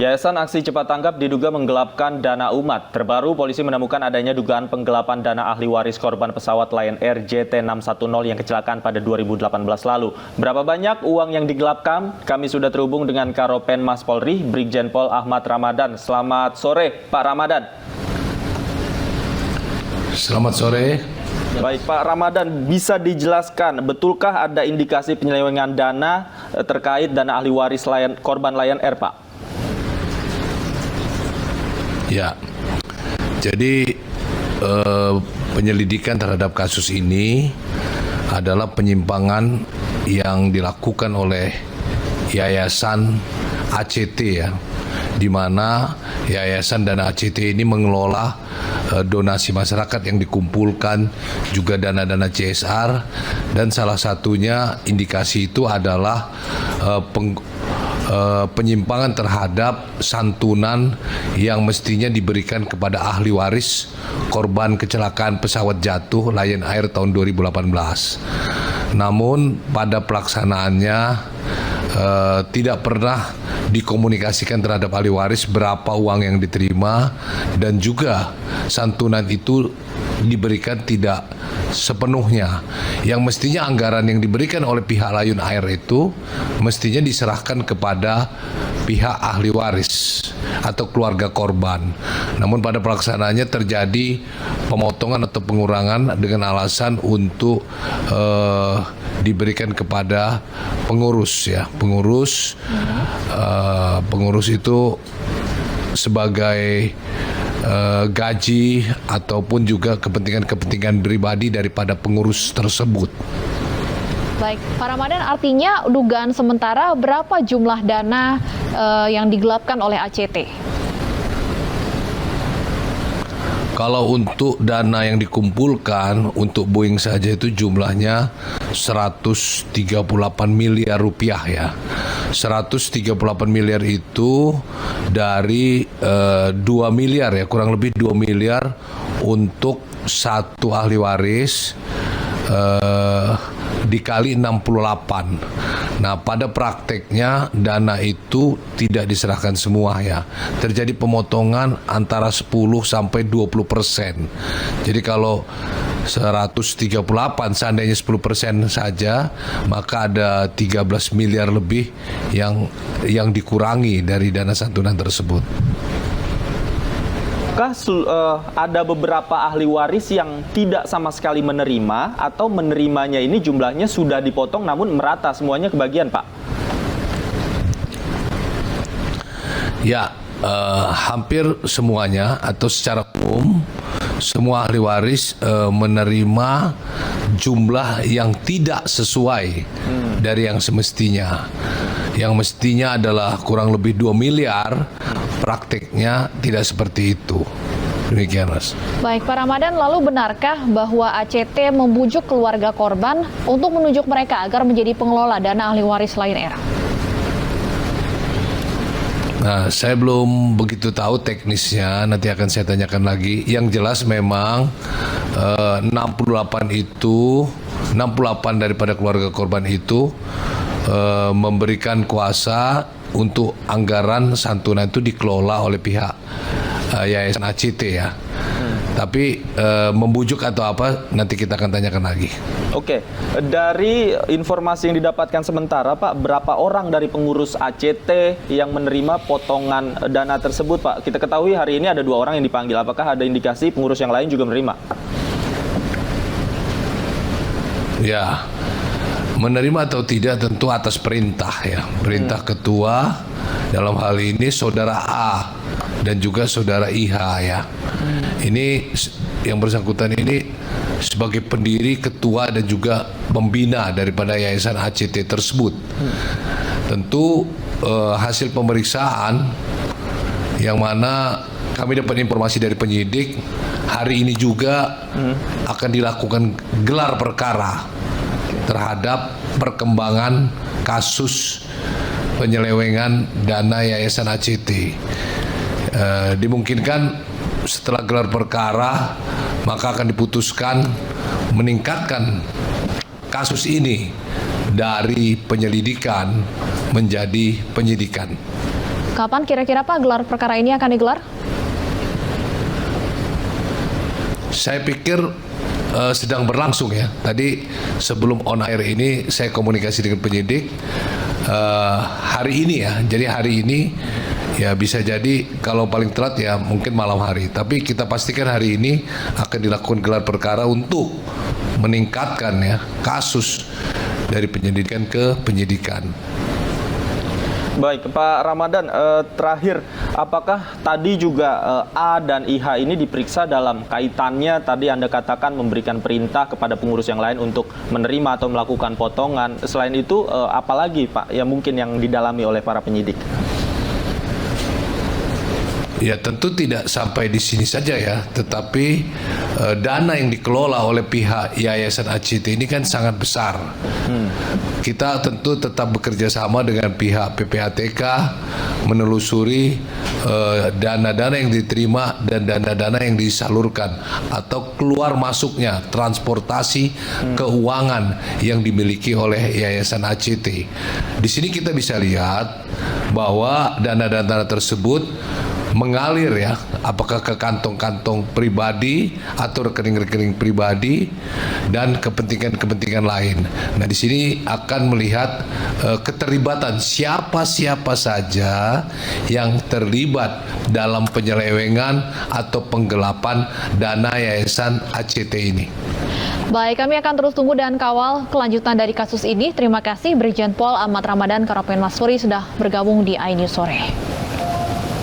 Yayasan Aksi Cepat Tanggap diduga menggelapkan dana umat. Terbaru, polisi menemukan adanya dugaan penggelapan dana ahli waris korban pesawat Lion Air JT610 yang kecelakaan pada 2018 lalu. Berapa banyak uang yang digelapkan? Kami sudah terhubung dengan Karopenmas Polri, Brigjen Pol Ahmad Ramadan. Selamat sore, Pak Ramadan. Selamat sore. Baik, Pak Ramadan, bisa dijelaskan betulkah ada indikasi penyelewengan dana terkait dana ahli waris korban Lion Air, Pak? Ya, jadi penyelidikan terhadap kasus ini adalah penyimpangan yang dilakukan oleh Yayasan ACT ya, di mana Yayasan Dana ACT ini mengelola donasi masyarakat yang dikumpulkan, juga dana-dana CSR, dan salah satunya indikasi itu adalah penyimpangan terhadap santunan yang mestinya diberikan kepada ahli waris korban kecelakaan pesawat jatuh Lion Air tahun 2018. Namun pada pelaksanaannya tidak pernah dikomunikasikan terhadap ahli waris berapa uang yang diterima, dan juga santunan itu diberikan tidak sepenuhnya. Yang mestinya anggaran yang diberikan oleh pihak Lion Air itu mestinya diserahkan kepada pihak ahli waris atau keluarga korban. Namun pada pelaksanaannya terjadi pemotongan atau pengurangan dengan alasan untuk diberikan kepada pengurus ya. Pengurus itu sebagai gaji ataupun juga kepentingan pribadi daripada pengurus tersebut. Baik, Pak Ramadan, artinya dugaan sementara berapa jumlah dana yang digelapkan oleh ACT? Kalau untuk dana yang dikumpulkan untuk Boeing saja itu jumlahnya 138 miliar rupiah ya. 138 miliar itu dari 2 miliar ya, kurang lebih 2 miliar untuk satu ahli waris dikali 68. Nah, pada prakteknya dana itu tidak diserahkan semua ya. Terjadi pemotongan antara 10 sampai 20%. Jadi kalau 138 seandainya 10% saja, maka ada 13 miliar lebih yang dikurangi dari dana santunan tersebut. Ada beberapa ahli waris yang tidak sama sekali menerima, atau menerimanya ini jumlahnya sudah dipotong namun merata semuanya kebagian, Pak? Ya, hampir semuanya atau secara umum semua ahli waris menerima jumlah yang tidak sesuai dari yang semestinya. Yang mestinya adalah kurang lebih 2 miliar, prakteknya tidak seperti itu. Demikian, Mas. Baik, Pak Ramadan, lalu benarkah bahwa ACT membujuk keluarga korban untuk menunjuk mereka agar menjadi pengelola dana ahli waris Lion Air? Nah, saya belum begitu tahu teknisnya, nanti akan saya tanyakan lagi. Yang jelas memang 68 daripada keluarga korban itu memberikan kuasa untuk anggaran santunan itu dikelola oleh pihak Yayasan ACT ya. Tapi membujuk atau apa nanti kita akan tanyakan lagi. Oke, dari informasi yang didapatkan sementara, Pak, berapa orang dari pengurus ACT yang menerima potongan dana tersebut, Pak? Kita ketahui hari ini ada 2 orang yang dipanggil. Apakah ada indikasi pengurus yang lain juga menerima? Ya, menerima atau tidak tentu atas perintah ya, perintah ketua, dalam hal ini saudara A dan juga saudara IH ya. Ini yang bersangkutan ini sebagai pendiri, ketua, dan juga pembina daripada Yayasan ACT tersebut. Tentu hasil pemeriksaan yang mana kami dapat informasi dari penyidik, hari ini juga akan dilakukan gelar perkara terhadap perkembangan kasus penyelewengan dana Yayasan ACT. Dimungkinkan setelah gelar perkara maka akan diputuskan meningkatkan kasus ini dari penyelidikan menjadi penyidikan. Kapan kira-kira Pak gelar perkara ini akan digelar? Saya pikir sedang berlangsung ya. Tadi sebelum on air ini saya komunikasi dengan penyidik hari ini ya. Jadi hari ini ya bisa jadi kalau paling telat ya mungkin malam hari. Tapi kita pastikan hari ini akan dilakukan gelar perkara untuk meningkatkan ya kasus dari penyelidikan ke penyidikan. Baik, Pak Ramadan, terakhir, apakah tadi juga A dan IH ini diperiksa dalam kaitannya tadi Anda katakan memberikan perintah kepada pengurus yang lain untuk menerima atau melakukan potongan. Selain itu, apalagi Pak yang mungkin yang didalami oleh para penyidik? Ya tentu tidak sampai di sini saja ya, tetapi dana yang dikelola oleh pihak Yayasan ACT ini kan sangat besar. Kita tentu tetap bekerja sama dengan pihak PPATK menelusuri dana-dana yang diterima dan dana-dana yang disalurkan atau keluar masuknya transportasi keuangan yang dimiliki oleh Yayasan ACT. Di sini kita bisa lihat bahwa dana-dana tersebut mengalir ya, apakah ke kantong-kantong pribadi atau rekening-rekening pribadi dan kepentingan-kepentingan lain. Nah, di sini akan melihat keterlibatan siapa-siapa saja yang terlibat dalam penyelewengan atau penggelapan dana Yayasan ACT ini. Baik, kami akan terus tunggu dan kawal kelanjutan dari kasus ini. Terima kasih Brigjen Pol Ahmad Ramadan Karopenmas Suri sudah bergabung di iNews Sore.